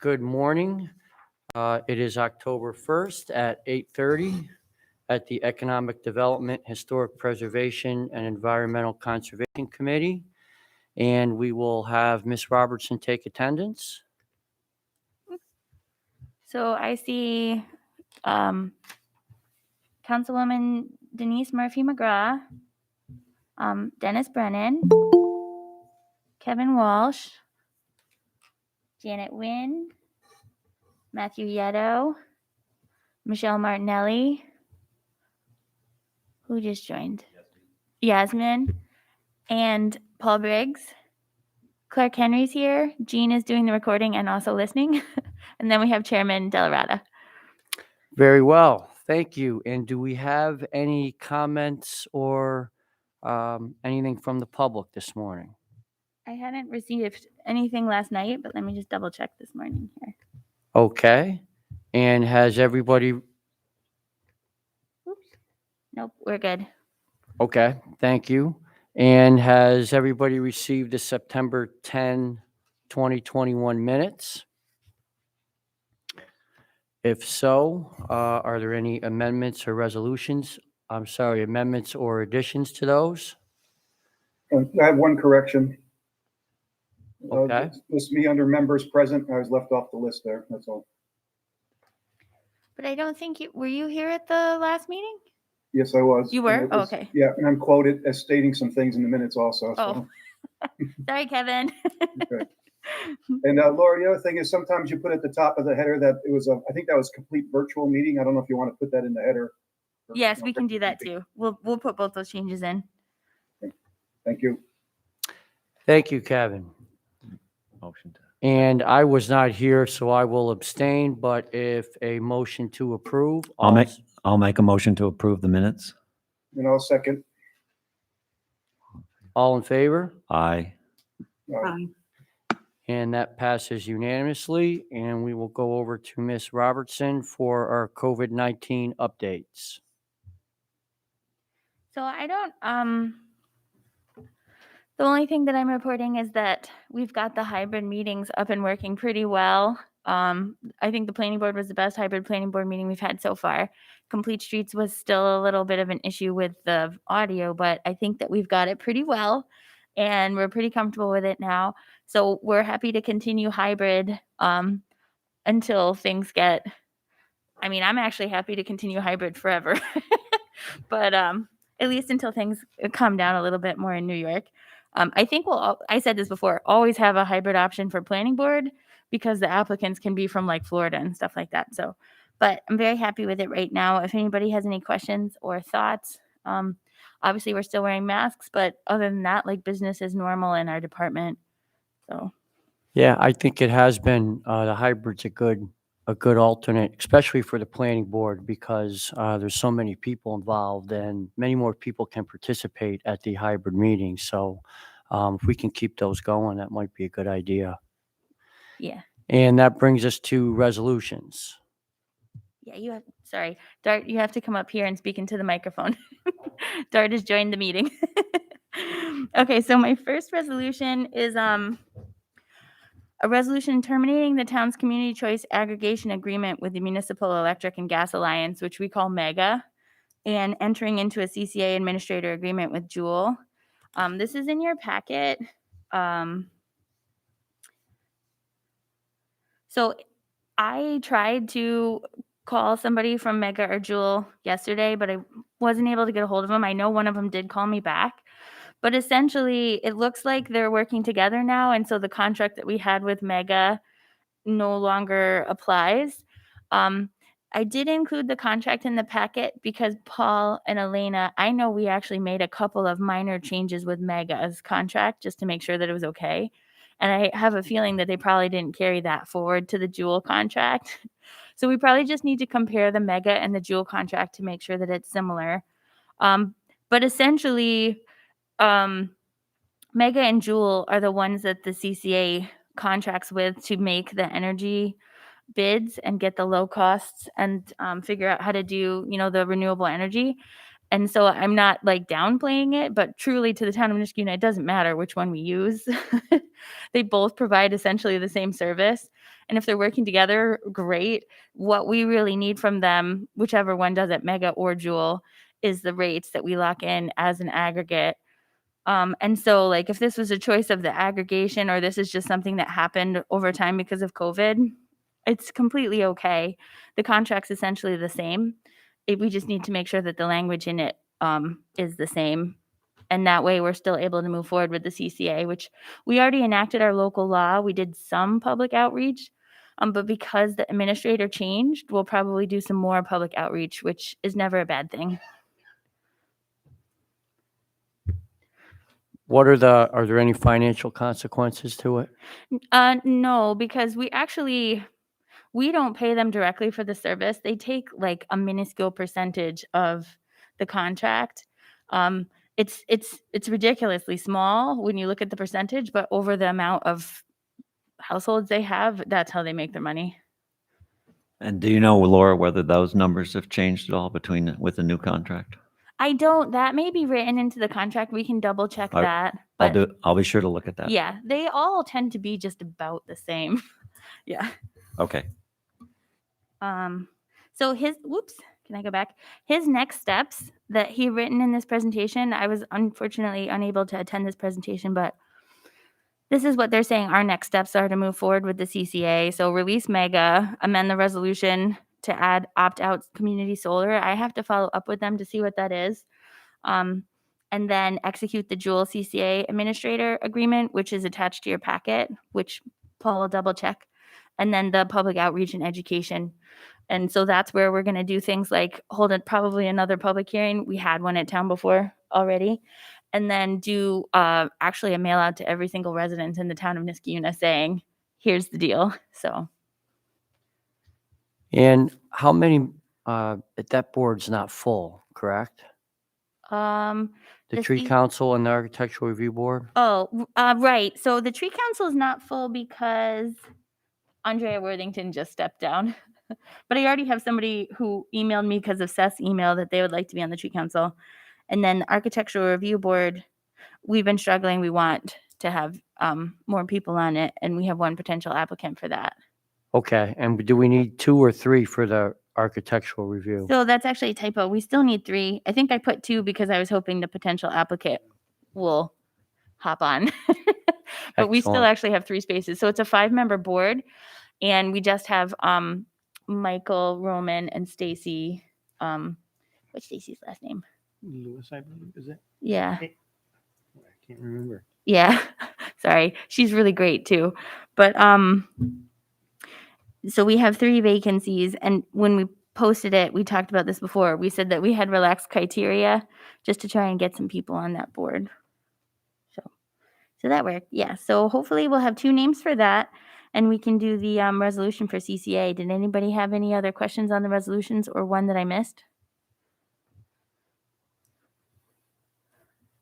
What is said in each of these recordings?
Good morning. It is October 1st at 8:30 at the Economic Development, Historic Preservation, and Environmental Conservation Committee. And we will have Ms. Robertson take attendance. So I see Councilwoman Denise Murphy McGraw, Dennis Brennan, Kevin Walsh, Janet Wynn, Matthew Yetto, Michelle Martinelli, who just joined? Yasmin, and Paul Briggs. Clark Henry's here. Jean is doing the recording and also listening. And then we have Chairman Delarada. Very well. Thank you. And do we have any comments or anything from the public this morning? I hadn't received anything last night, but let me just double check this morning here. Okay. And has everybody... Oops. Nope, we're good. Okay, thank you. And has everybody received the September 10, 2021 minutes? If so, are there any amendments or resolutions? Amendments or additions to those? I have one correction. Okay. It's me under members present. I was left off the list there. That's all. But I don't think were you here at the last meeting? Yes, I was. You were? Oh, okay. Yeah, and I'm quoted as stating some things in the minutes also. So. Oh, sorry, Kevin. Okay. And Laura, the other thing is sometimes you put at the top of the header that it was I think that was complete virtual meeting. I don't know if you want to put that in the header. Yes, we can do that too. We'll put both those changes in. Thank you. Thank you, Kevin. Motion to. And I was not here, so I will abstain, but if a motion to approve. I'll make a motion to approve the minutes. And I'll second. All in favor? Aye. And that passes unanimously. And we will go over to Ms. Robertson for our COVID-19 updates. So I don't, the only thing that I'm reporting is that we've got the hybrid meetings up and working pretty well. I think the planning board was the best hybrid planning board meeting we've had so far. Complete Streets was still a little bit of an issue with the audio, but I think that we've got it pretty well and we're pretty comfortable with it now. So we're happy to continue hybrid until things get, I'm actually happy to continue hybrid forever, but at least until things calm down a little bit more in New York. I think I said this before, always have a hybrid option for planning board because the applicants can be from like Florida and stuff like that. So, but I'm very happy with it right now. If anybody has any questions or thoughts, obviously we're still wearing masks, but other than that, like business is normal in our department. So. Yeah, I think it has been, the hybrid's a good alternate, especially for the planning board, because there's so many people involved and many more people can participate at the hybrid meetings. So if we can keep those going, that might be a good idea. Yeah. And that brings us to resolutions. Yeah, sorry, Dart, you have to come up here and speak into the microphone. Dart has joined the meeting. Okay, so my first resolution is a resolution terminating the town's community choice aggregation agreement with the Municipal Electric and Gas Alliance, which we call MEGA, and entering into a CCA administrator agreement with Jewel. This is in your packet. So I tried to call somebody from MEGA or Jewel yesterday, but I wasn't able to get a hold of them. I know one of them did call me back. But essentially, it looks like they're working together now, and so the contract that we had with MEGA no longer applies. I did include the contract in the packet because Paul and Elena, I know we actually made a couple of minor changes with MEGA's contract just to make sure that it was okay. And I have a feeling that they probably didn't carry that forward to the Jewel contract. So we probably just need to compare the MEGA and the Jewel contract to make sure that it's similar. But essentially, MEGA and Jewel are the ones that the CCA contracts with to make the energy bids and get the low costs and figure out how to do, the renewable energy. And so I'm not like downplaying it, but truly to the town of Niskuna, it doesn't matter which one we use. They both provide essentially the same service. And if they're working together, great. What we really need from them, whichever one does it, Mega or Jewel, is the rates that we lock in as an aggregate. And so like if this was a choice of the aggregation or this is just something that happened over time because of COVID, it's completely okay. The contract's essentially the same. We just need to make sure that the language in it is the same. And that way we're still able to move forward with the CCA, which we already enacted our local law. We did some public outreach, but because the administrator changed, we'll probably do some more public outreach, which is never a bad thing. Are there any financial consequences to it? No, because we don't pay them directly for the service. They take like a minuscule percentage of the contract. It's ridiculously small when you look at the percentage, but over the amount of households they have, that's how they make their money. And do you know, Laura, whether those numbers have changed at all with the new contract? I don't. That may be written into the contract. We can double check that. But I'll be sure to look at that. yeah, they all tend to be just about the same. Yeah. Okay. So can I go back? His next steps that he written in this presentation, I was unfortunately unable to attend this presentation, but this is what they're saying our next steps are to move forward with the CCA. So release Mega, amend the resolution to add opt-out community solar. I have to follow up with them to see what that is. And then execute the Jewel CCA administrator agreement, which is attached to your packet, which Paul will double check. And then the public outreach and education. And so that's where we're going to do things like hold probably another public hearing. We had one at town before already. And then do actually a mail out to every single resident in the town of Niskayuna saying, here's the deal. So. And how many, that board's not full, correct? The The tree C- council and the architectural review board? Oh, right. So the tree council is not full because Andrea Worthington just stepped down. But I already have somebody who emailed me because of Seth's email that they would like to be on the tree council. And then the architectural review board, we've been struggling. We want to have more people on it, and we have one potential applicant for that. Okay, and do we need 2 or 3 for the architectural review? So that's actually a typo. We still need 3. I think I put 2 because I was hoping the potential applicant will hop on. But we still Excellent. actually have 3 spaces. So it's a 5-member board, and we just have Michael, Roman, and Stacy. What's Stacy's last name? Lewis, I believe, is it? Yeah. I can't remember. Yeah. Sorry. She's really great too. But so we have 3 vacancies, and when we posted it, we talked about this before. We said that we had relaxed criteria just to try and get some people on that board. So that worked. Yeah. So hopefully we'll have 2 names for that, and we can do the resolution for CCA. Did anybody have any other questions on the resolutions or one that I missed?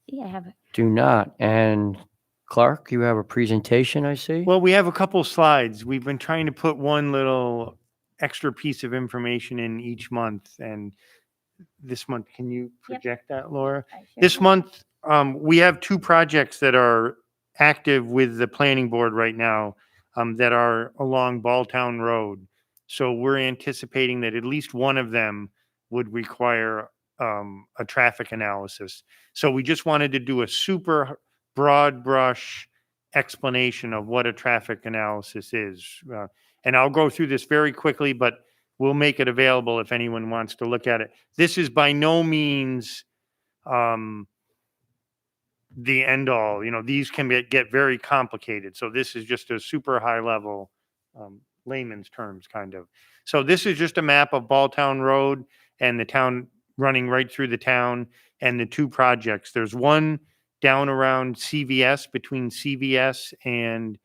See, I have it. Do not. And Clark, you have a presentation, I see? Well, we have a couple slides. We've been trying to put one little extra piece of information in each month. And this month, can you project that, Laura? I sure This can. month, we have 2 projects that are active with the planning board right now that are along Balltown Road. So we're anticipating that at least one of them would require a traffic analysis. So we just wanted to do a super broad brush explanation of what a traffic analysis is. And I'll go through this very quickly, but we'll make it available if anyone wants to look at it. This is by no means the end all. These can get very complicated. So this is just a super high level layman's terms kind of. So this is just a map of Balltown Road and the town running right through the town and the 2 projects. There's one down around CVS, between CVS and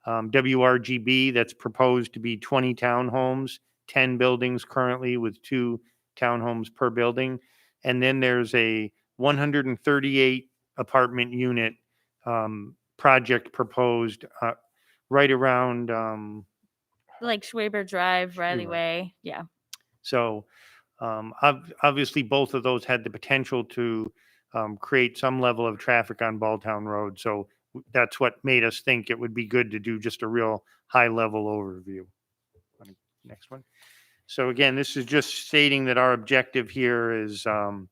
WRGB, that's proposed to be 20 townhomes, 10 buildings currently with 2 townhomes per building. And then there's a 138 apartment unit project proposed right around Like Schwaber Drive, Riley Schwaber. Way. Yeah. So obviously both of those had the potential to create some level of traffic on Balltown Road. So that's what made us think it would be good to do just a real high level overview. Next one. So again, this is just stating that our objective here is a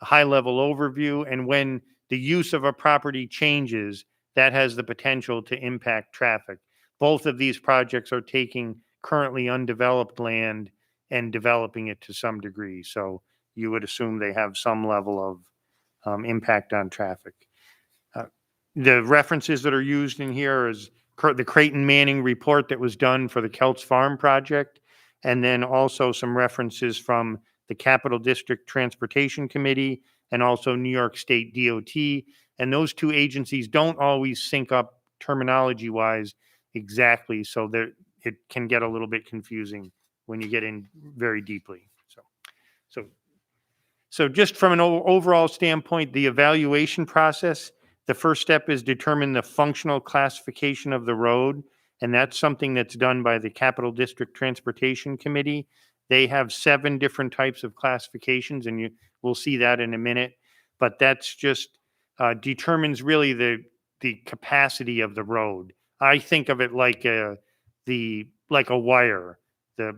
high level overview. And when the use of a property changes, that has the potential to impact traffic. Both of these projects are taking currently undeveloped land and developing it to some degree. So you would assume they have some level of impact on traffic. The references that are used in here is the Creighton Manning report that was done for the Kelts Farm project, and then also some references from the Capital District Transportation Committee and also New York State DOT. And those two agencies don't always sync up terminology-wise exactly, so it can get a little bit confusing when you get in very deeply. So just from an overall standpoint, the evaluation process, the first step is determine the functional classification of the road. And that's something that's done by the Capital District Transportation Committee. They have 7 different types of classifications, and we'll see that in a minute. But that's just determines really the capacity of the road. I think of it like a wire.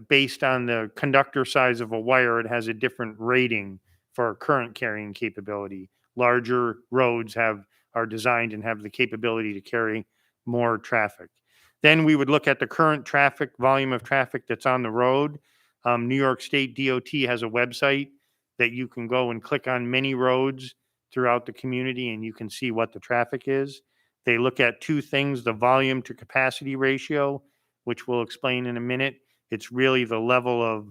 Based on the conductor size of a wire, it has a different rating for current carrying capability. Larger roads are designed and have the capability to carry more traffic. Then we would look at the current traffic, volume of traffic that's on the road. New York State DOT has a website that you can go and click on many roads throughout the community, and you can see what the traffic is. They look at 2 things, the volume to capacity ratio, which we'll explain in a minute. It's really the level of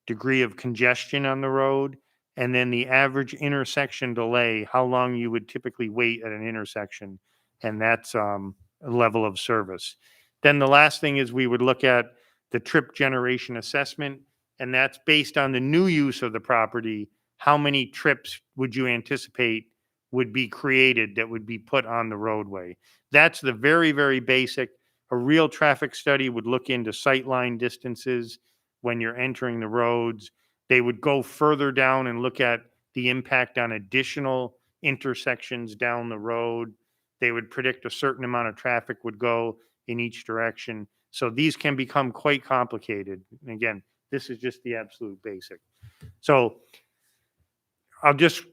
degree of congestion on the road, and then the average intersection delay, how long you would typically wait at an intersection, and that's a level of service. Then the last thing is we would look at the trip generation assessment, and that's based on the new use of the property. How many trips would you anticipate would be created that would be put on the roadway? That's the very, very basic. A real traffic study would look into sightline distances when you're entering the roads. They would go further down and look at the impact on additional intersections down the road. They would predict a certain amount of traffic would go in each direction. So these can become quite complicated. And again, this is just the absolute basic. So I'll just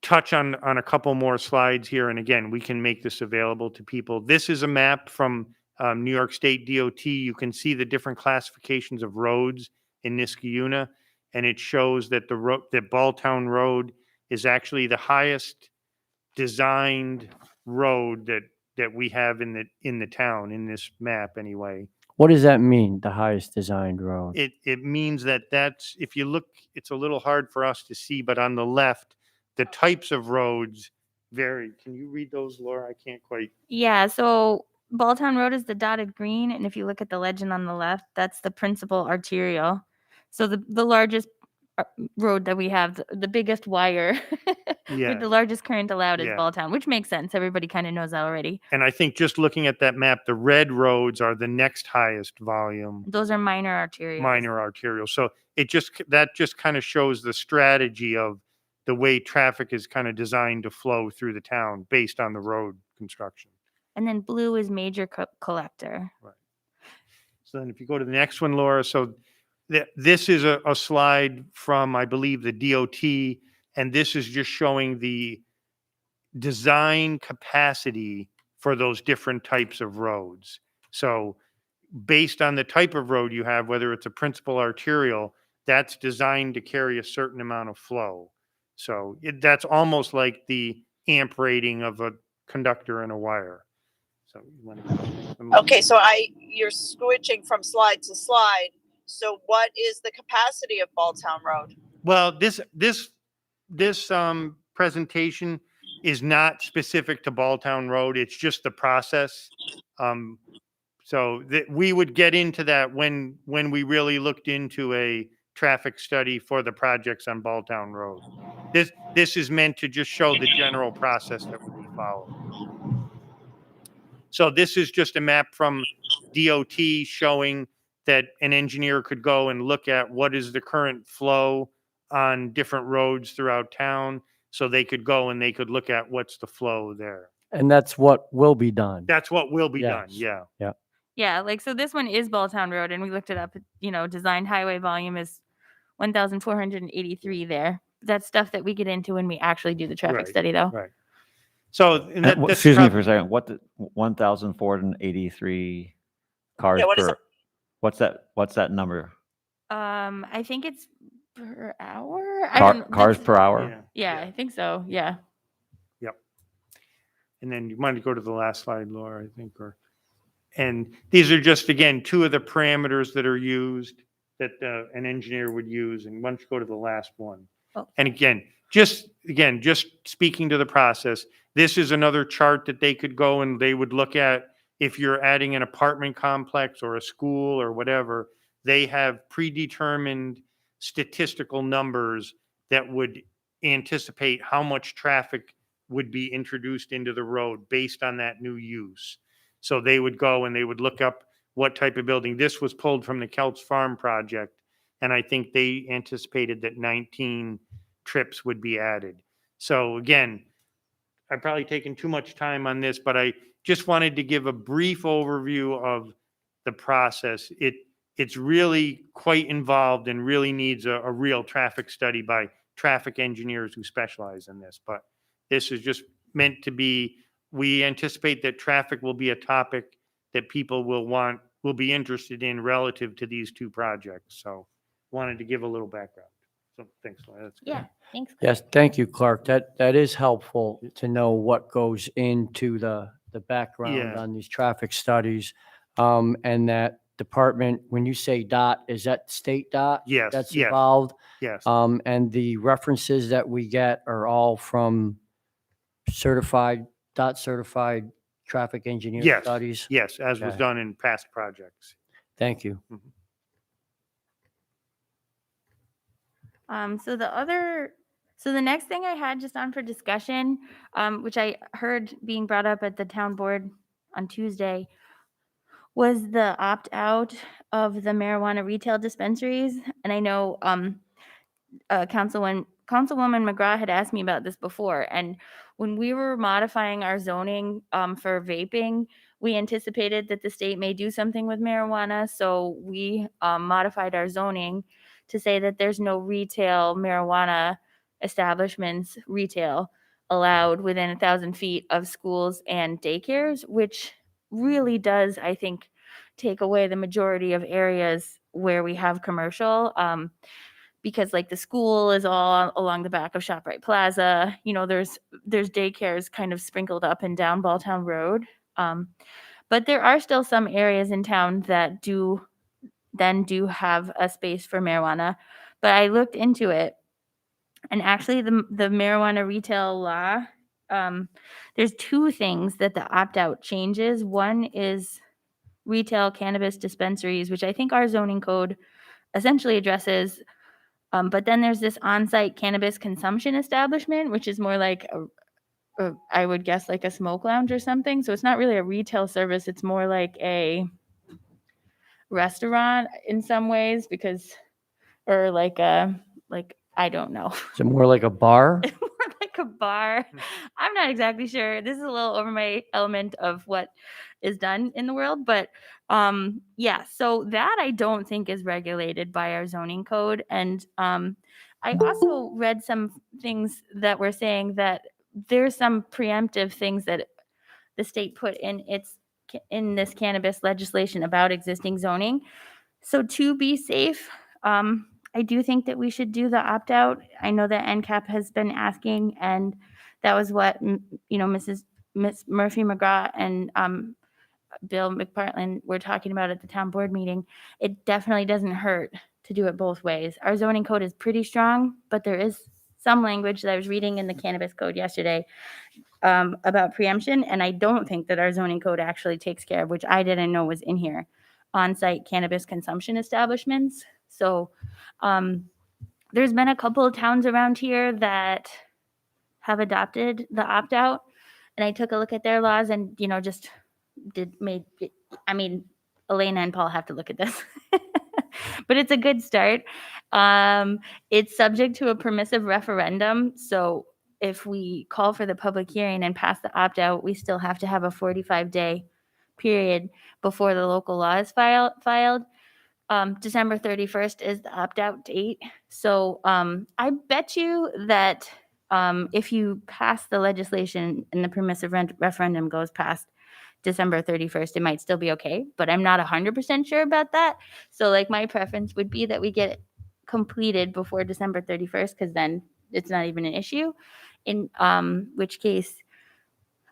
touch on a couple more slides here. And again, we can make this available to people. This is a map from New York State DOT. You can see the different classifications of roads in Niskayuna, and it shows that that Balltown Road is actually the highest designed road that we have in the town, in this map anyway. What does that mean, the highest designed road? It means that's, if you look, it's a little hard for us to see, but on the left, the types of roads vary. Can you read those, Laura? I can't quite. Yeah, so Balltown Road is the dotted green, and if you look at the legend on the left, that's the principal arterial. So the largest road that we have, the biggest wire Yeah. with the largest current allowed is Yeah. Balltown, which makes sense. Everybody kind of knows that already. And I think just looking at that map, the red roads are the next highest volume. Those are minor arterials. Minor arterial. So that just kind of shows the strategy of the way traffic is kind of designed to flow through the town based on the road construction. And then blue is major collector. Right. So then if you go to the next one, Laura, so this is a slide from, I believe, the DOT, and this is just showing the design capacity for those different types of roads. So based on the type of road you have, whether it's a principal arterial, that's designed to carry a certain amount of flow. So that's almost like the amp rating of a conductor and a wire. So you want to Okay, so you're switching from slide to slide. So what is the capacity of Balltown Road? Well, this presentation is not specific to Balltown Road. It's just the process. So we would get into that when we really looked into a traffic study for the projects on Balltown Road. This is meant to just show the general process that would be followed. So this is just a map from DOT showing that an engineer could go and look at what is the current flow on different roads throughout town. So they could go and they could look at what's the flow there. And that's what will be done. That's what will be done. Yes. Yeah. Yeah, like, so this one is Balltown Road, and we looked it up, designed highway volume is 1,483 there. That's stuff that we get into when we actually do the traffic Right, study, though. Right. So, and that, that's Excuse me prob- for a second. What, 1,483 cars Yeah, what is per, that? what's that number? I think it's per hour. I don't know. Cars That's- per hour? Yeah, I think so. Yeah. And then you might go to the last slide, Laura, I think, and these are just, again, two of the parameters that are used that an engineer would use. And why don't you go to the last one? Oh. And again, just speaking to the process, this is another chart that they could go and they would look at if you're adding an apartment complex or a school or whatever. They have predetermined statistical numbers that would anticipate how much traffic would be introduced into the road based on that new use. So they would go and they would look up what type of building. This was pulled from the Kelts Farm project, and I think they anticipated that 19 trips would be added. So again, I've probably taken too much time on this, but I just wanted to give a brief overview of the process. It's really quite involved and really needs a real traffic study by traffic engineers who specialize in this. But this is just meant to be, we anticipate that traffic will be a topic that people will be interested in relative to these two projects. So wanted to give a little background. So thanks, Laura. That's good. Yeah. Thanks. Yes, thank you, Clark. That is helpful to know what goes into the background Yeah. on these traffic studies. And that department, when you say DOT, is that state DOT? Yes, That's yes. involved? Yes. And the references that we get are all from DOT certified traffic engineer Yes. studies? Yes, as was Okay. done in past projects. Thank you. So the next thing I had just on for discussion, which I heard being brought up at the town board on Tuesday, was the opt out of the marijuana retail dispensaries. And I know Councilwoman McGraw had asked me about this before. And when we were modifying our zoning for vaping, we anticipated that the state may do something with marijuana. So we modified our zoning to say that there's no retail marijuana establishments, retail allowed within 1,000 feet of schools and daycares, which really does, I think, take away the majority of areas where we have commercial. Because like the school is all along the back of ShopRite Plaza, there's daycares kind of sprinkled up and down Balltown Road. But there are still some areas in town that do have a space for marijuana. But I looked into it, and actually the marijuana retail law, there's two things that the opt-out changes. One is retail cannabis dispensaries, which I think our zoning code essentially addresses. But then there's this on-site cannabis consumption establishment, which is more like I would guess like a smoke lounge or something. So it's not really a retail service. It's more like a restaurant in some ways or like I don't know. Is it more like a bar? More like a bar. I'm not exactly sure. This is a little over my element of what is done in the world, but yeah, so that I don't think is regulated by our zoning code. And I also read some things that were saying that there's some preemptive things that the state put in this cannabis legislation about existing zoning. So to be safe, I do think that we should do the opt-out. I know that NCAP has been asking, and that was what, Miss Murphy McGraw and Bill McPartland were talking about at the town board meeting. It definitely doesn't hurt to do it both ways. Our zoning code is pretty strong, but there is some language that I was reading in the cannabis code yesterday about preemption, and I don't think that our zoning code actually takes care of, which I didn't know was in here, on-site cannabis consumption establishments. So there's been a couple of towns around here that have adopted the opt-out, and I took a look at their laws and, just Elena and Paul have to look at this, but it's a good start. It's subject to a permissive referendum. So if we call for the public hearing and pass the opt-out, we still have to have a 45-day period before the local law is filed. December 31st is the opt-out date. So I bet you that if you pass the legislation and the permissive referendum goes past December 31st, it might still be okay, but I'm not 100% sure about that. So like my preference would be that we get it completed before December 31st, because then it's not even an issue. In which case,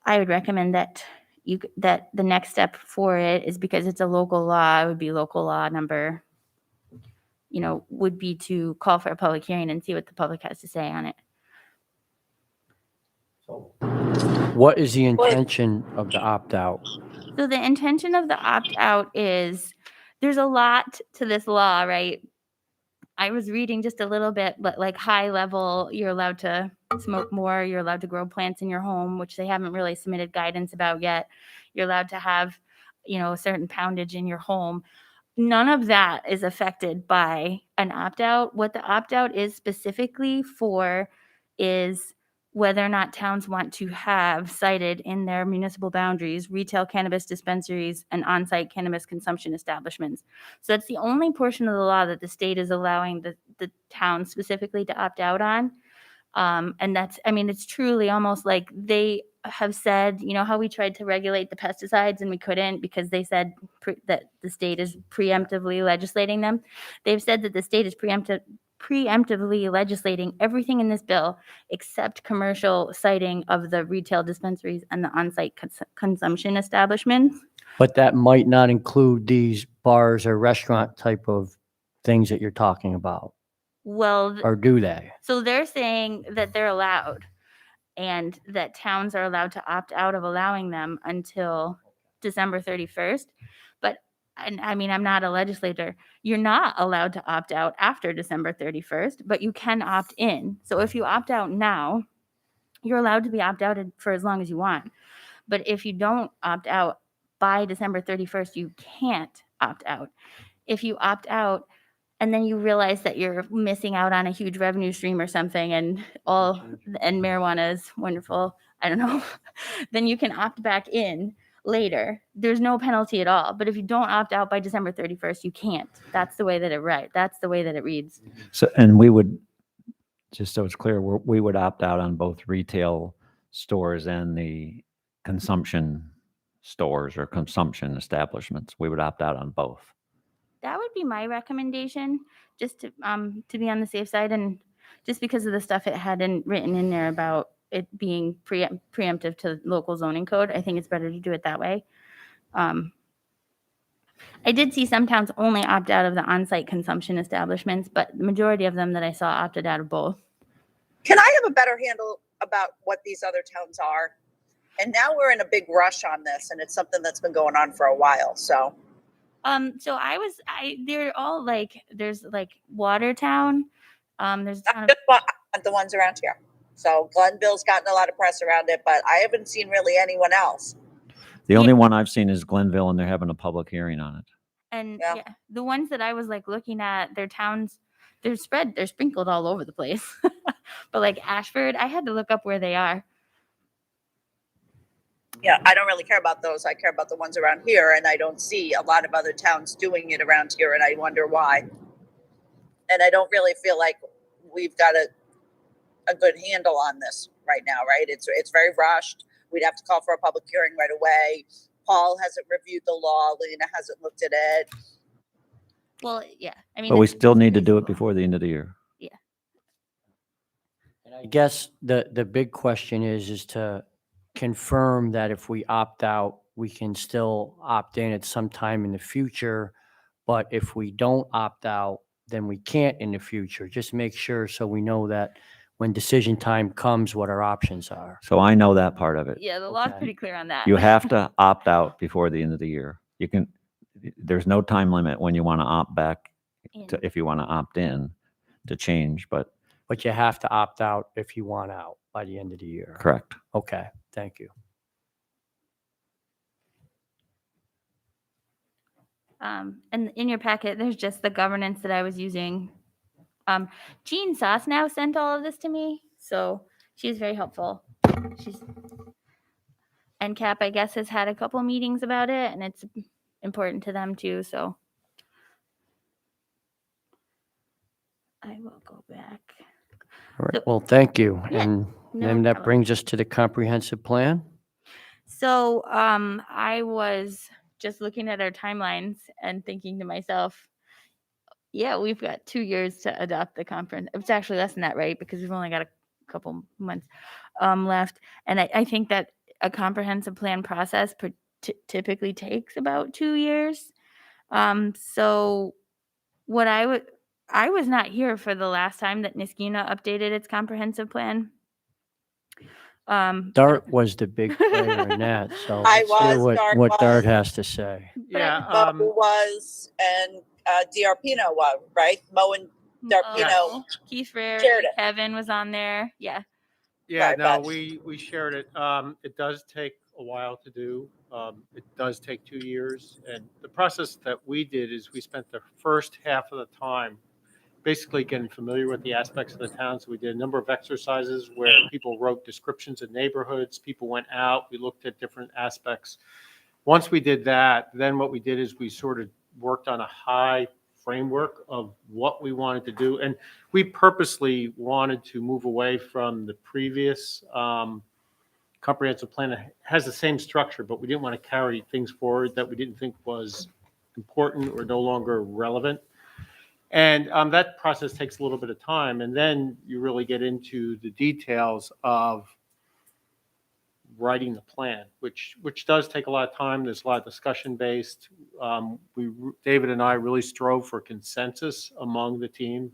I would recommend that that the next step for it is, because it's a local law, it would be local law number, would be to call for a public hearing and see what the public has to say on it. What is the intention of the opt-out? So the intention of the opt-out is, there's a lot to this law, right? I was reading just a little bit, but like high level, you're allowed to smoke more, you're allowed to grow plants in your home, which they haven't really submitted guidance about yet. You're allowed to have, a certain poundage in your home. None of that is affected by an opt-out. What the opt-out is specifically for is whether or not towns want to have cited in their municipal boundaries retail cannabis dispensaries and on-site cannabis consumption establishments. So that's the only portion of the law that the state is allowing the town specifically to opt out on. And that's, it's truly almost like they have said, how we tried to regulate the pesticides and we couldn't because they said that the state is preemptively legislating them. They've said that the state is preemptively legislating everything in this bill except commercial citing of the retail dispensaries and the on-site consumption establishments. But that might not include these bars or restaurant type of things that you're talking about, Well, or do they? so they're saying that they're allowed, and that towns are allowed to opt out of allowing them until December 31st. But I'm not a legislator. You're not allowed to opt out after December 31st, but you can opt in. So if you opt out now, you're allowed to be opt-outed for as long as you want. But if you don't opt out by December 31st, you can't opt out. If you opt out and then you realize that you're missing out on a huge revenue stream or something, and marijuana is wonderful, I don't know, then you can opt back in later. There's no penalty at all. But if you don't opt out by December 31st, you can't. That's the way that it reads. So, and we would, just so it's clear, we would opt out on both retail stores and the consumption stores or consumption establishments. We would opt out on both. That would be my recommendation, just to be on the safe side, and just because of the stuff it had written in there about it being preemptive to local zoning code. I think it's better to do it that way. I did see some towns only opt out of the on-site consumption establishments, but the majority of them that I saw opted out of both. Can I have a better handle about what these other towns are? And now we're in a big rush on this, and it's something that's been going on for a while. So they're all like, there's like Watertown. There's a ton of, just the ones around here. So Glenville's gotten a lot of press around it, but I haven't seen really anyone else. The only one I've seen is Glenville, and they're having a public hearing on it. and yeah, the ones that I was like looking at, their towns, they're sprinkled all over the place. But like Ashford, I had to look up where they are. Yeah, I don't really care about those. I care about the ones around here, and I don't see a lot of other towns doing it around here, and I wonder why. And I don't really feel like we've got a good handle on this right now, right? It's very rushed. We'd have to call for a public hearing right away. Paul hasn't reviewed the law. Lena hasn't looked at it. Well, yeah. But we still need to do it before the end of the year. Yeah. And I guess the big question is to confirm that if we opt out, we can still opt in at some time in the future. But if we don't opt out, then we can't in the future. Just make sure so we know that when decision time comes, what our options are. So I know that part of it. Yeah, the law's Okay. pretty clear on that. You have to opt out before the end of the year. There's no time limit when you want to opt back if you want to opt in to change, but But you have to opt out if you want out by the end of the year. correct. Okay, thank you. And in your packet, there's just the governance that I was using. Jean Sosnow sent all of this to me. So she's very helpful. She's and Cap, I guess, has had a couple meetings about it, and it's important to them too. So I will go back. All right. So- Well, thank you. Yeah, And no then that problem. brings us to the comprehensive plan. So I was just looking at our timelines and thinking to myself, yeah, we've got 2 years to adopt the conference. It's actually less than that, right? Because we've only got a couple months left. And I think that a comprehensive plan process typically takes about 2 years. So what I was not here for the last time that Niskuna updated its comprehensive plan. Dart was the big player in that. So I let's hear was, Dart what Dart was. has to say. but I- Yeah. Mo was, and D'Arpino was, right? Mo and D'Arpino Keith Frere, shared it. Kevin was on there. Yeah. Yeah, Right, no, but- we shared it. It does take a while to do. It does take 2 years. And the process that we did is we spent the first half of the time basically getting familiar with the aspects of the town. So we did a number of exercises where people wrote descriptions of neighborhoods, people went out, we looked at different aspects. Once we did that, then what we did is we sort of worked on a high framework of what we wanted to do. And we purposely wanted to move away from the previous comprehensive plan. It has the same structure, but we didn't want to carry things forward that we didn't think was important or no longer relevant. And that process takes a little bit of time. And then you really get into the details of writing the plan, which does take a lot of time. There's a lot of discussion based. David and I really strove for consensus among the team.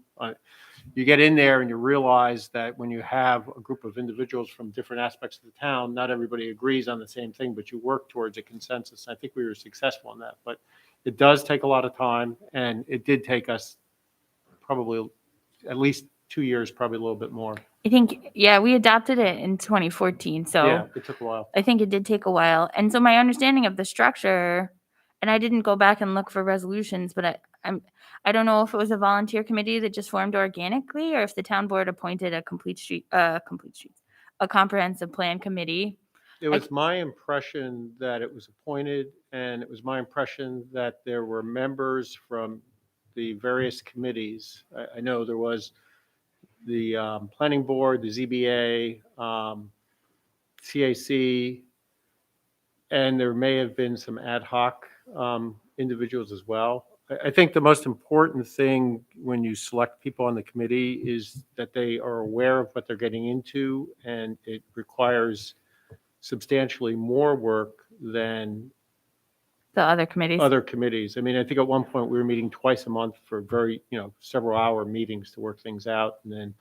You get in there and you realize that when you have a group of individuals from different aspects of the town, not everybody agrees on the same thing, but you work towards a consensus. I think we were successful in that, but it does take a lot of time, and it did take us probably at least 2 years, probably a little bit more. I think, yeah, we adopted it in 2014. So Yeah, it took a while. I think it did take a while. And so my understanding of the structure, and I didn't go back and look for resolutions, but I don't know if it was a volunteer committee that just formed organically or if the town board appointed a a comprehensive plan committee. It was my impression that it was appointed, and it was my impression that there were members from the various committees. I know there was the planning board, the ZBA, CAC, and there may have been some ad hoc individuals as well. I think the most important thing when you select people on the committee is that they are aware of what they're getting into, and it requires substantially more work than The other committees. other committees. I mean, I think at one point we were meeting twice a month for very, several hour meetings to work things out. And then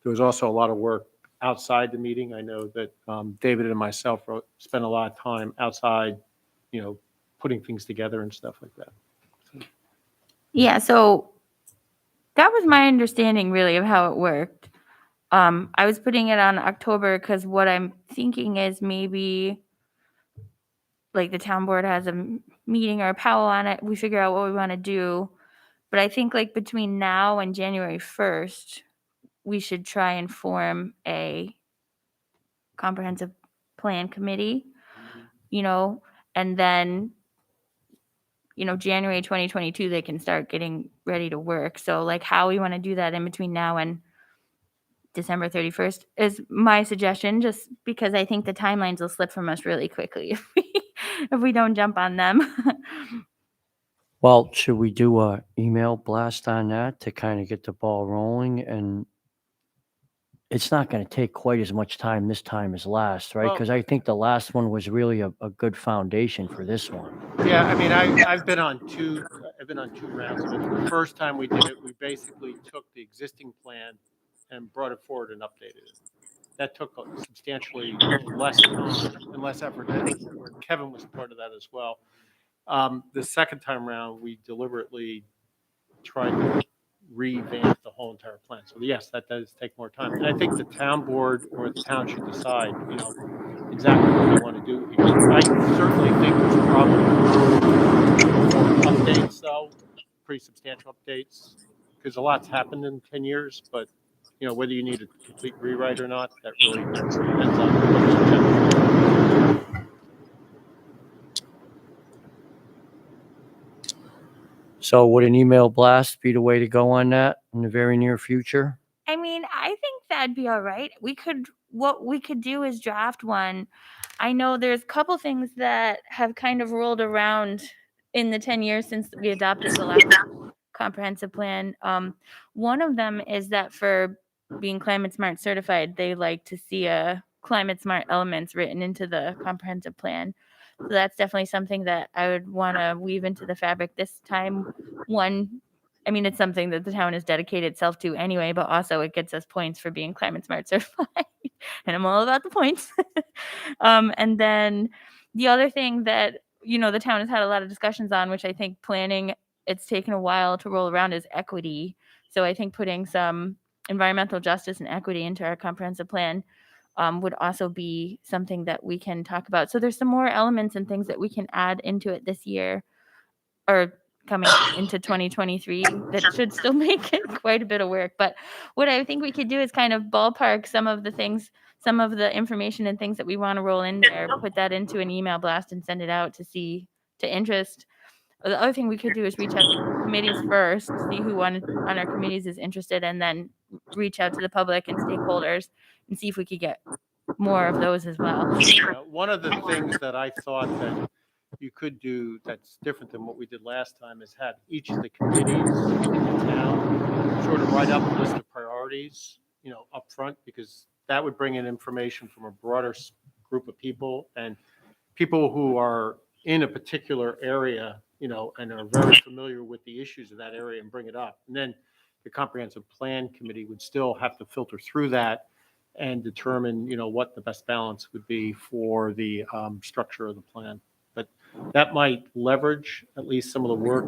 there was also a lot of work outside the meeting. I know that David and myself spent a lot of time outside, putting things together and stuff like that. Yeah, so that was my understanding really of how it worked. I was putting it on October because what I'm thinking is maybe like the town board has a meeting or a powwow on it. We figure out what we want to do. But I think like between now and January 1st, we should try and form a comprehensive plan committee, and then January 2022, they can start getting ready to work. So like how we want to do that in between now and December 31st is my suggestion, just because I think the timelines will slip from us really quickly if we don't jump on them. Well, should we do a email blast on that to kind of get the ball rolling? And it's not going to take quite as much time this time as last, right? Well- Because I think the last one was really a good foundation for this one. Yeah, I mean, I've been on two rounds of it. The first time we did it, we basically took the existing plan and brought it forward and updated it. That took substantially less time and less effort. I think Kevin was part of that as well. The second time around, we deliberately tried to revamp the whole entire plan. So yes, that does take more time. And I think the town board or the town should decide, exactly what they want to do here. I certainly think there's probably more updates, though, pretty substantial updates, because a lot's happened in 10 years, but you know, whether you need a complete rewrite or not, that really depends on what's intended. So would an email blast be the way to go on that in the very near future? I mean, I think that'd be all right. What we could do is draft one. I know there's a couple things that have kind of rolled around in the 10 years since we adopted the last comprehensive plan. One of them is that for being climate smart certified, they like to see a climate smart elements written into the comprehensive plan. So that's definitely something that I would want to weave into the fabric this time. One, I mean, it's something that the town has dedicated itself to anyway, but also it gets us points for being climate smart certified. And I'm all about the points. And then the other thing that, the town has had a lot of discussions on, which I think planning, it's taken a while to roll around, is equity. So I think putting some environmental justice and equity into our comprehensive plan would also be something that we can talk about. So there's some more elements and things that we can add into it this year, or coming into 2023, that should still make it quite a bit of work. But what I think we could do is kind of ballpark some of the things, some of the information and things that we want to roll in there, put that into an email blast and send it out to interest. The other thing we could do is reach out to committees first, see who on our committees is interested, and then reach out to the public and stakeholders and see if we could get more of those as well. One of the things that I thought that you could do that's different than what we did last time is have each of the committees in the town sort of write up a list of priorities, up front, because that would bring in information from a broader group of people and people who are in a particular area, and are very familiar with the issues of that area and bring it up. And then the comprehensive plan committee would still have to filter through that and determine, what the best balance would be for the structure of the plan. But that might leverage at least some of the work.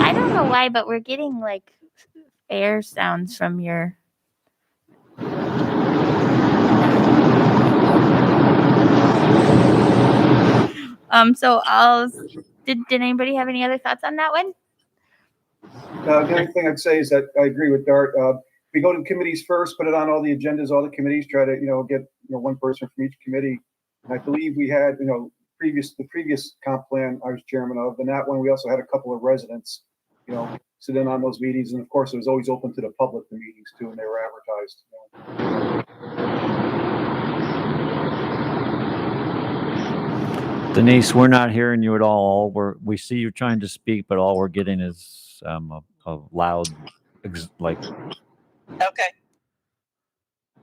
I don't know why, but we're getting like air sounds from your. So did anybody have any other thoughts on that one? The only thing I'd say is that I agree with Dart. We go to committees first, put it on all the agendas, all the committees, try to, get, one person from each committee. And I believe we had, the previous comp plan I was chairman of, and that one, we also had a couple of residents, sit in on those meetings. And of course, it was always open to the public, the meetings too, and they were advertised. Denise, we're not hearing you at all. We see you trying to speak, but all we're getting is a loud, like. Okay.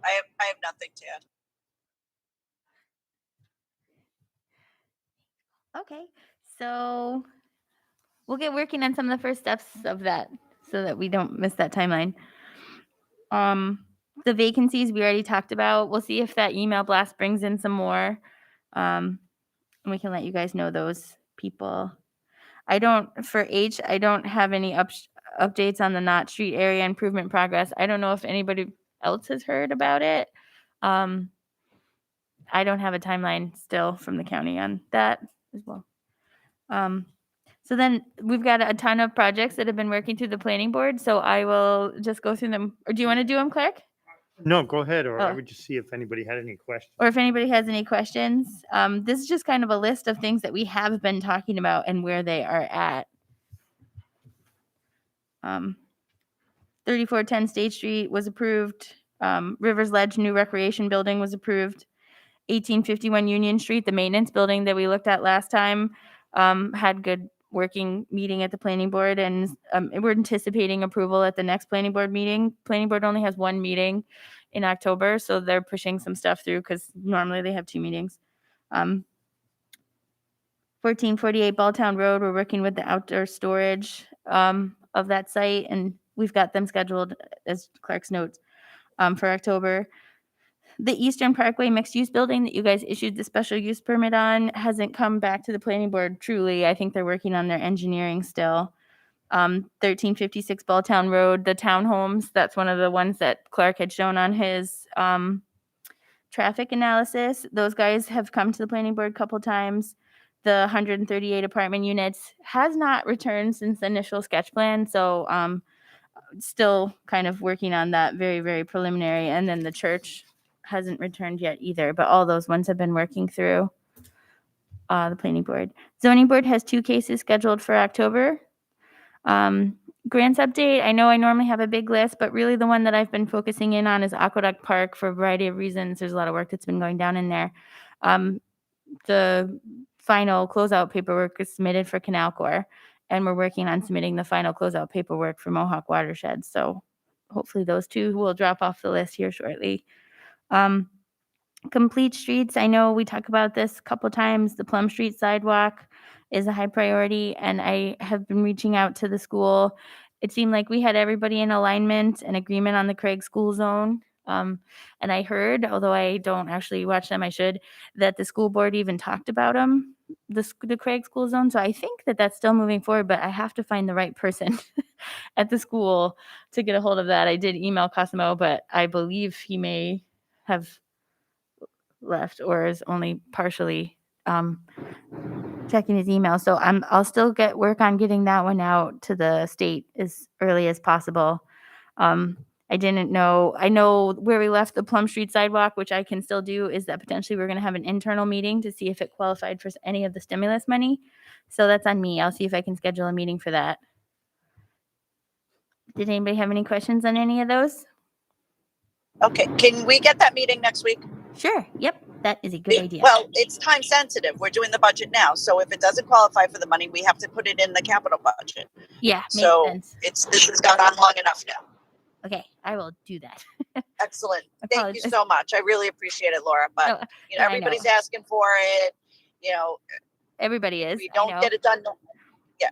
I have nothing to add. Okay, so we'll get working on some of the first steps of that so that we don't miss that timeline. The vacancies we already talked about. We'll see if that email blast brings in some more. And we can let you guys know those people. I don't have any updates on the Knott Street area improvement progress. I don't know if anybody else has heard about it. I don't have a timeline still from the county on that as well. So then we've got a ton of projects that have been working through the planning board. So I will just go through them. Or do you want to do them, Clark? No, go ahead, or I Oh. would just see if anybody had any questions. Or if anybody has any questions. This is just kind of a list of things that we have been talking about and where they are at. 3410 State Street was approved. Rivers Ledge new recreation building was approved. 1851 Union Street, the maintenance building that we looked at last time, had good working meeting at the planning board, and we're anticipating approval at the next planning board meeting. Planning board only has one meeting in October, so they're pushing some stuff through because normally they have two meetings. 1448 Balltown Road, we're working with the outdoor storage of that site, and we've got them scheduled, as Clark's notes, for October. The Eastern Parkway mixed-use building that you guys issued the special use permit on hasn't come back to the planning board truly. I think they're working on their engineering still. 1356 Balltown Road, the townhomes, that's one of the ones that Clark had shown on his traffic analysis. Those guys have come to the planning board a couple times. the 138 apartment units has not returned since the initial sketch plan. So still kind of working on that, very, very preliminary. And then the church hasn't returned yet either, but all those ones have been working through the planning board. Zoning board has 2 cases scheduled for October. Grants update, I know I normally have a big list, but really the one that I've been focusing in on is Aqueduct Park for a variety of reasons. There's a lot of work that's been going down in there. The final closeout paperwork is submitted for Canal Corps, and we're working on submitting the final closeout paperwork for Mohawk Watershed. So hopefully those 2 will drop off the list here shortly. Complete streets, I know we talk about this a couple times. The Plum Street sidewalk is a high priority, and I have been reaching out to the school. It seemed like we had everybody in alignment and agreement on the Craig School Zone. And I heard, although I don't actually watch them, I should, that the school board even talked about them, the Craig School Zone. So I think that that's still moving forward, but I have to find the right person at the school to get a hold of that. I did email Cosimo, but I believe he may have left or is only partially checking his email. So I'll still work on getting that one out to the state as early as possible. I know where we left the Plum Street sidewalk, which I can still do, is that potentially we're going to have an internal meeting to see if it qualified for any of the stimulus money. So that's on me. I'll see if I can schedule a meeting for that. Did anybody have any questions on any of those? Okay, can we get that meeting next week? Sure. Yep. That is a good idea. Well, it's time sensitive. We're doing the budget now. So if it doesn't qualify for the money, we have to put it in the capital budget. Yeah, makes So sense. this has gone on long enough now. Okay, I will do that. Excellent. Thank you Apologize. so much. I really appreciate it, Laura. But No, you know, I know. everybody's asking for it. You know, Everybody is. we I don't know. get it done. Yeah,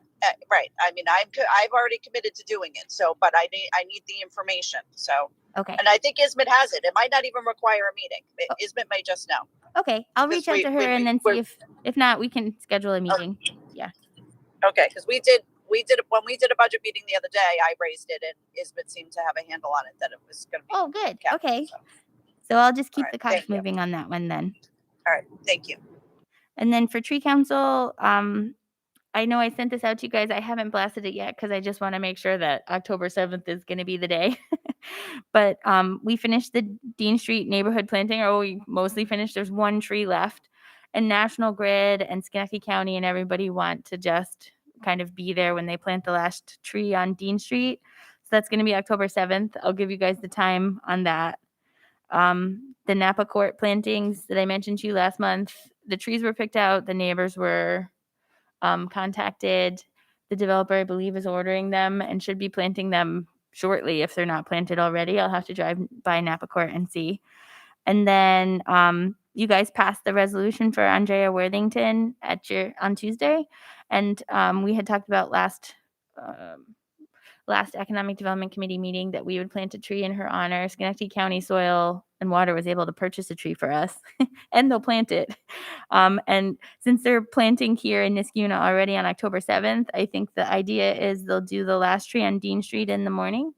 right. I mean, I've already committed to doing it. So, but I need the information. So, Okay. and I think Ismet has it. It might not even require a meeting. Ismet may just know. Okay, I'll reach out to her and then see if not, we can schedule a meeting. Okay, because we did when we did a budget meeting the other day. I raised it, and Ismet seemed to have a handle on it that it was going to be. Oh, good. capital, Okay. So. So I'll just keep All right, the cogs thank you. moving on that one then. All right, thank you. And then for tree council, I know I sent this out to you guys. I haven't blasted it yet because I just want to make sure that October 7th is going to be the day. But we finished the Dean Street neighborhood planting, or we mostly finished. There's 1 tree left. And National Grid and Schenectady County and everybody want to just kind of be there when they plant the last tree on Dean Street. So that's going to be October 7th. I'll give you guys the time on that. The Napa Court plantings that I mentioned to you last month, the trees were picked out. The neighbors were contacted. The developer, I believe, is ordering them and should be planting them shortly if they're not planted already. I'll have to drive by Napa Court and see. And then you guys passed the resolution for Andrea Worthington on Tuesday, and we had talked about last Economic Development Committee meeting that we would plant a tree in her honor. Schenectady County Soil and Water was able to purchase a tree for us, and they'll plant it. And since they're planting here in Niskuna already on October 7th, I think the idea is they'll do the last tree on Dean Street in the morning,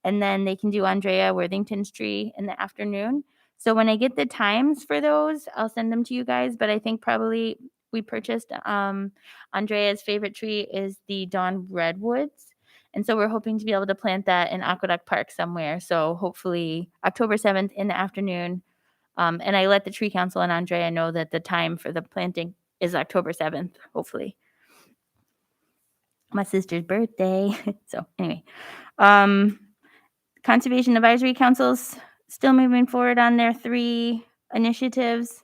and then they can do Andrea Worthington's tree in the afternoon. So when I get the times for those, I'll send them to you guys. But I think probably we purchased Andrea's favorite tree is the Dawn Redwoods. And so we're hoping to be able to plant that in Aqueduct Park somewhere. So hopefully October 7th in the afternoon. And I let the tree council and Andrea know that the time for the planting is October 7th, hopefully. My sister's birthday. So anyway, Conservation Advisory Council's still moving forward on their 3 initiatives.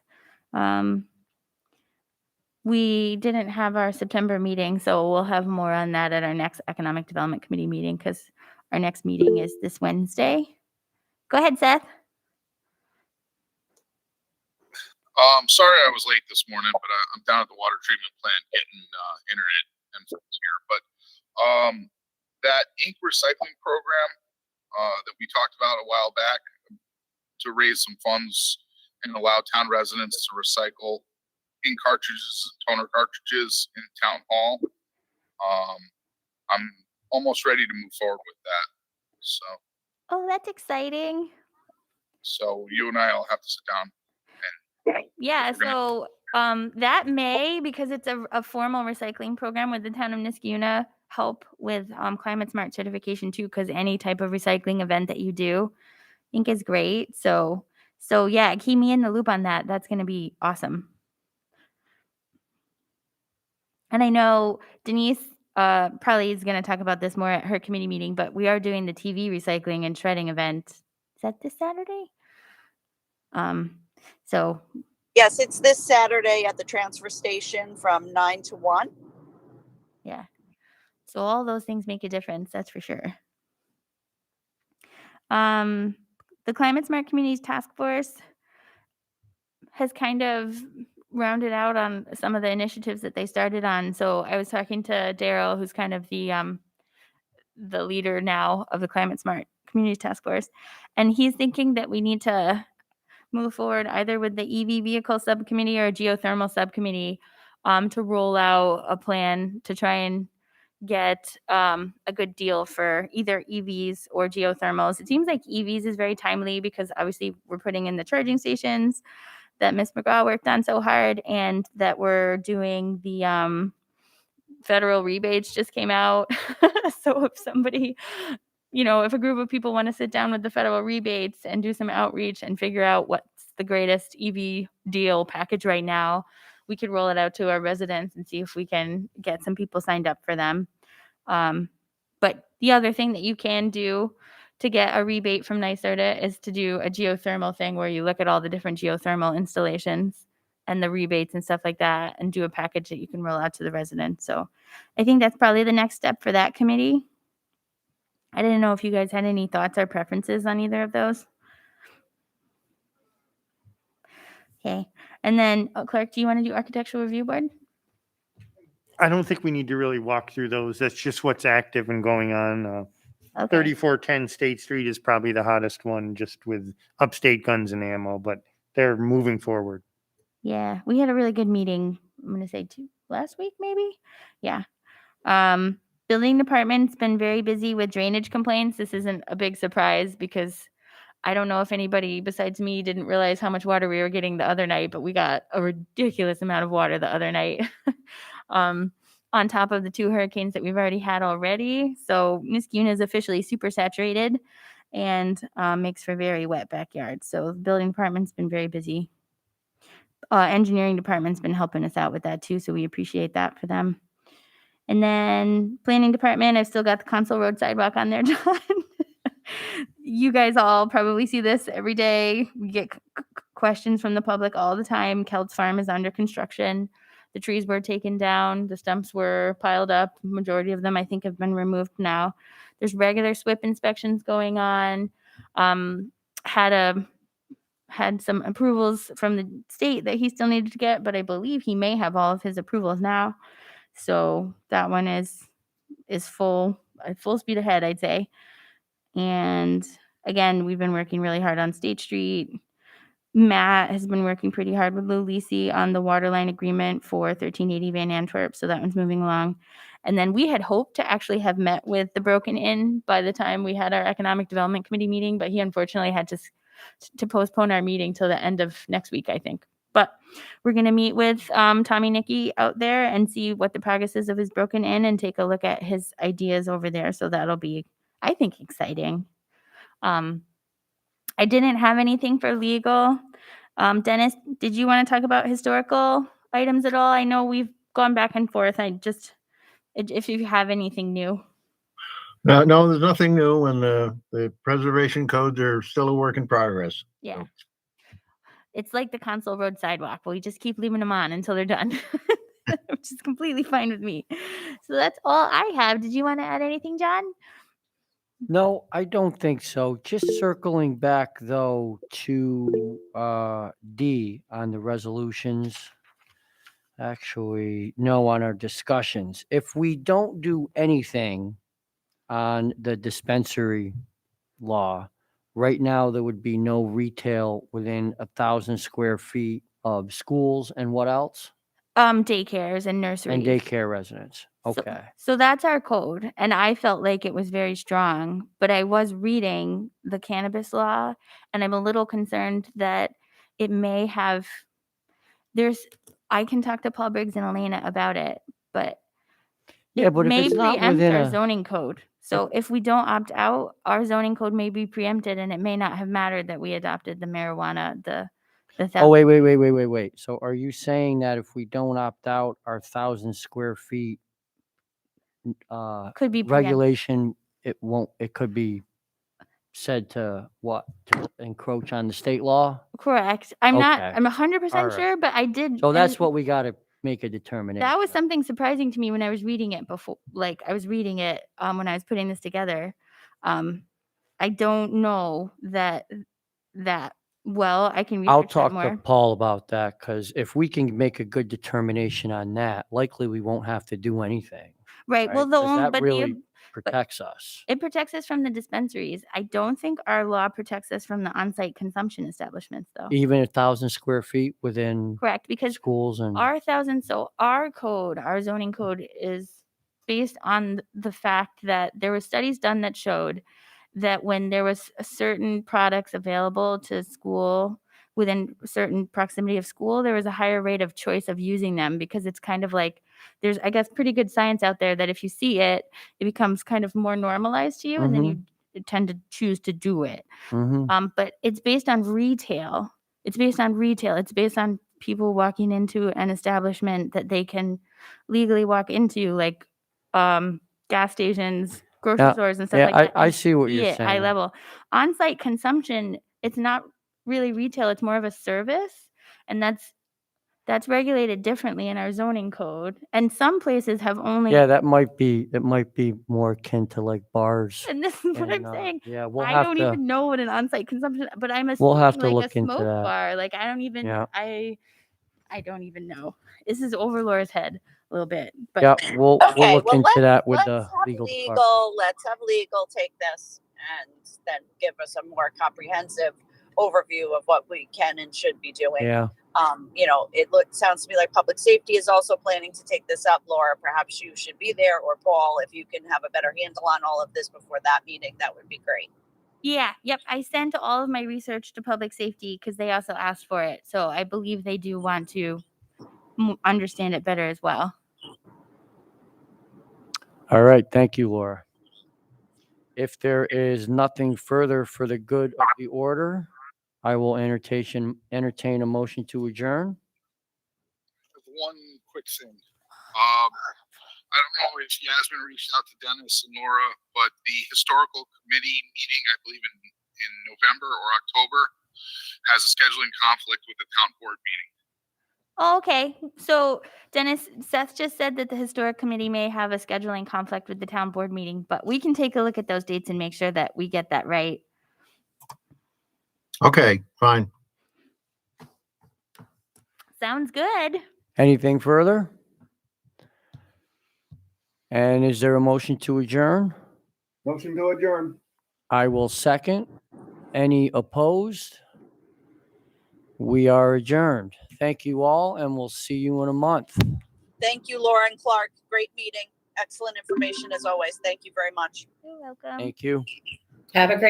We didn't have our September meeting, so we'll have more on that at our next Economic Development Committee meeting because our next meeting is this Wednesday. Go ahead, Seth. Sorry I was late this morning, but I'm down at the water treatment plant getting internet and things here. But that ink recycling program that we talked about a while back to raise some funds and allow town residents to recycle ink cartridges, toner cartridges in town hall. I'm almost ready to move forward with that. Oh, that's exciting. So you and I will have to sit down. Yeah, so That may, because it's a formal recycling program with the town of Niskuna, help with climate smart certification too, because any type of recycling event that you do, I think is great. So yeah, keep me in the loop on that. That's going to be awesome. And I know Denise probably is going to talk about this more at her committee meeting, but we are doing the TV recycling and shredding event. Is that this Saturday? So Yes, it's this Saturday at the transfer station from 9 to 1. yeah. So all those things make a difference, that's for sure. The Climate Smart Communities Task Force has kind of rounded out on some of the initiatives that they started on. So I was talking to Daryl, who's kind of the leader now of the Climate Smart Communities Task Force, and he's thinking that we need to move forward either with the EV vehicle subcommittee or geothermal subcommittee to roll out a plan to try and get a good deal for either EVs or geothermals. It seems like EVs is very timely because obviously we're putting in the charging stations that Ms. McGraw worked on so hard, and that we're doing the federal rebates just came out. So if somebody, if a group of people want to sit down with the federal rebates and do some outreach and figure out what's the greatest EV deal package right now, we could roll it out to our residents and see if we can get some people signed up for them. But the other thing that you can do to get a rebate from NYSERDA is to do a geothermal thing where you look at all the different geothermal installations and the rebates and stuff like that and do a package that you can roll out to the residents. So I think that's probably the next step for that committee. I didn't know if you guys had any thoughts or preferences on either of those. Okay. And then, Clark, do you want to do Architectural Review Board? I don't think we need to really walk through those. That's just what's active and going on. Okay. 3410 State Street is probably the hottest one, just with Upstate Guns and Ammo, but they're moving forward. Yeah, we had a really good meeting. I'm going to say last week, maybe. Yeah. Building department's been very busy with drainage complaints. This isn't a big surprise because I don't know if anybody besides me didn't realize how much water we were getting the other night, but we got a ridiculous amount of water the other night. On top of the 2 hurricanes that we've already had already. So Niskuna is officially super saturated and makes for very wet backyards. So the building department's been very busy. Engineering department's been helping us out with that too, so we appreciate that for them. And then planning department, I've still got the Council Road sidewalk on there, John. You guys all probably see this every day. We get questions from the public all the time. Kelt's Farm is under construction. The trees were taken down. The stumps were piled up. Majority of them, I think, have been removed now. There's regular SWIP inspections going on. Had some approvals from the state that he still needed to get, but I believe he may have all of his approvals now. So that one is full speed ahead, I'd say. And again, we've been working really hard on State Street. Matt has been working pretty hard with Lou Lisi on the water line agreement for 1380 Van Antwerp. So that one's moving along. And then we had hoped to actually have met with the Broken Inn by the time we had our Economic Development Committee meeting, but he unfortunately had to postpone our meeting till the end of next week, I think. But we're going to meet with Tommy Nicky out there and see what the progress is of his Broken Inn and take a look at his ideas over there. So that'll be, I think, exciting. I didn't have anything for legal. Dennis, did you want to talk about historical items at all? I know we've gone back and forth. If you have anything new. No, there's nothing new, and the preservation codes are still a work in progress. Yeah. So, It's like the Council Road sidewalk. We just keep leaving them on until they're done, which is completely fine with me. So that's all I have. Did you want to add anything, John? No, I don't think so. Just circling back though to D on the resolutions. Actually, no, on our discussions. If we don't do anything on the dispensary law, right now there would be no retail within 1,000 square feet of schools and what else? Daycares and nurseries. And daycare residents. Okay. So that's our code. And I felt like it was very strong, but I was reading the cannabis law and I'm a little concerned that it may have, I can talk to Paul Briggs and Elena about it, but Yeah, but if may it's not preempt within our a, zoning code. So if we don't opt out, our zoning code may be preempted, and it may not have mattered that we adopted the marijuana, the oh, wait. So are you saying that if we don't opt out, our 1,000 square feet could be preempted. regulation, it could be said to what? To encroach on the state law? Correct. I'm not, Okay. I'm 100% All right. sure, but I did. So that's and what we got to make a determination. that was something surprising to me when I was reading it before. Like I was reading it when I was putting this together. I don't know that well. I can I'll research that talk to more. Paul about that, because if we can make a good determination on that, likely we won't have to do anything. Right. Well, the 'Cause only, that but really protects us. it protects us from the dispensaries. I don't think our law protects us from the on-site consumption establishments, though. Even 1,000 square feet within Correct, because schools and, our zoning code is based on the fact that there were studies done that showed that when there was certain products available to school within certain proximity of school, there was a higher rate of choice of using them, because it's kind of like there's, I guess, pretty good science out there that if you see it, it becomes kind of more normalized to you, and then you tend to choose to do it. But it's based on retail. It's based on people walking into an establishment that they can legally walk into, like gas stations, grocery Yeah, stores, and stuff yeah, like that. I and see what you're it high saying. level. On-site consumption, it's not really retail. It's more of a service, and that's regulated differently in our zoning code. And some places have only. Yeah, it might be more akin to like bars. And this is what I'm And, saying. yeah, we'll I have don't to, even know what an on-site consumption, but I'm we'll have assuming to like look a into smoke that. bar. Like I don't even, Yeah. I don't even know. This is over Laura's head a little bit, but Yeah, we'll Okay, look well, into that with let's the have legal department. let's have legal take this and then give us a more comprehensive overview of what we can and should be doing. Yeah. Sounds to me like public safety is also planning to take this up. Laura, perhaps you should be there, or Paul, if you can have a better handle on all of this before that meeting, that would be great. yeah, yep. I sent all of my research to public safety because they also asked for it. So I believe they do want to understand it better as well. All right. Thank you, Laura. If there is nothing further for the good of the order, I will entertain a motion to adjourn. One quick thing. I don't know if Yasmin reached out to Dennis and Laura, but the historical committee meeting, I believe in November or October, has a scheduling conflict with the town board meeting. Oh, okay. So Dennis, Seth just said that the historic committee may have a scheduling conflict with the town board meeting, but we can take a look at those dates and make sure that we get that right. Okay, fine. Sounds good. Anything further? And is there a motion to adjourn? Motion to adjourn. I will second. Any opposed? We are adjourned. Thank you all, and we'll see you in a month. Thank you, Laura and Clark. Great meeting. Excellent information as always. Thank you very much. You're welcome. Thank you. Have a great